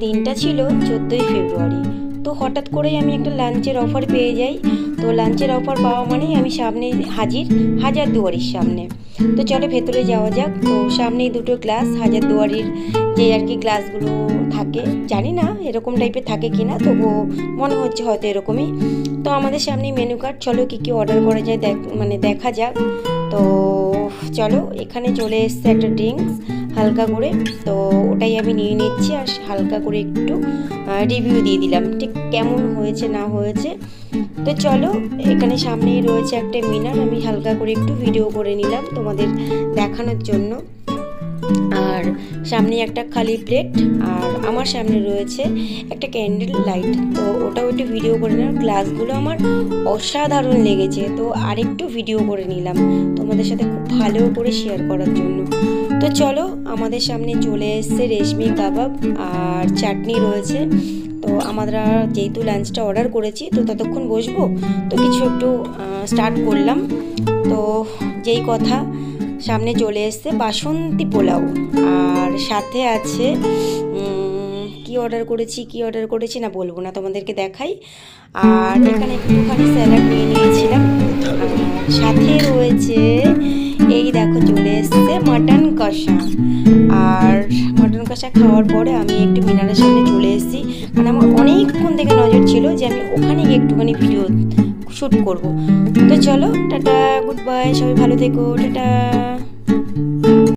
দিনটা ছিল 14ই ফেব্রুয়ারি। তো হঠাৎ করেই আমি একটা লাঞ্চের অফার পেয়ে যাই। তো লাঞ্চের অফার পাওয়া মানেই আমি সামনে হাজির, হাজারদুয়ারির সামনে। তো চলো ভেতরে যাওয়া যাক। তো সামনেই দুটো ক্লাস, হাজারদুয়ারির যে আর কি ক্লাসগুলো থাকে, জানি না এরকম টাইপের থাকে কি না, তবুও মনে হচ্ছে হয়তো এরকমই। তো আমাদের সামনেই মেনু কার্ড, চলো কী কী অর্ডার করা যায় দেখা যাক। তো চলো, এখানে চলে এসছে একটা ড্রিঙ্কস হালকা করে, তো ওটাই আমি নিয়ে নিচ্ছি আর হালকা করে একটু রিভিউ দিয়ে দিলাম ঠিক কেমন হয়েছে না হয়েছে। তো চলো, এখানে সামনেই রয়েছে একটা মিনার, আমি হালকা করে একটু ভিডিও করে নিলাম তোমাদের দেখানোর জন্য। আর সামনে একটা খালি প্লেট, আর আমার সামনে রয়েছে একটা ক্যান্ডেল লাইট, তো ওটাও একটু ভিডিও করে নিলাম। গ্লাসগুলো আমার অসাধারণ লেগেছে, তো আরেকটু ভিডিও করে নিলাম তোমাদের সাথে খুব ভালো করে শেয়ার করার জন্য। তো চলো, আমাদের সামনে চলে এসছে রেশমি কাবাব আর চাটনি রয়েছে। তো আমরা যেহেতু লাঞ্চটা অর্ডার করেছি, তো ততক্ষণ বসবো, তো কিছু একটু স্টার্ট করলাম। তো যেই কথা, সামনে চলে এসছে বাসন্তী পোলাও, আর সাথে আছে কি অর্ডার করেছি না বলবো না, তোমাদেরকে দেখাই। আর এখানে একটুখানি স্যালাড নিয়ে নিয়েছিলাম, আর সাথে রয়েছে এই দেখো চলে এসছে মাটন কষা। আর মাটন কষা খাওয়ার পরে আমি একটু মিনারের সামনে চলে এসেছি, কারণ আমার অনেকক্ষণ থেকে নজর ছিল যে আমি ওখানে গিয়ে একটুখানি ভিডিও শ্যুট করব। তো চলো, টাটা, গুড বাই, সবাই ভালো থেকো, টাটা।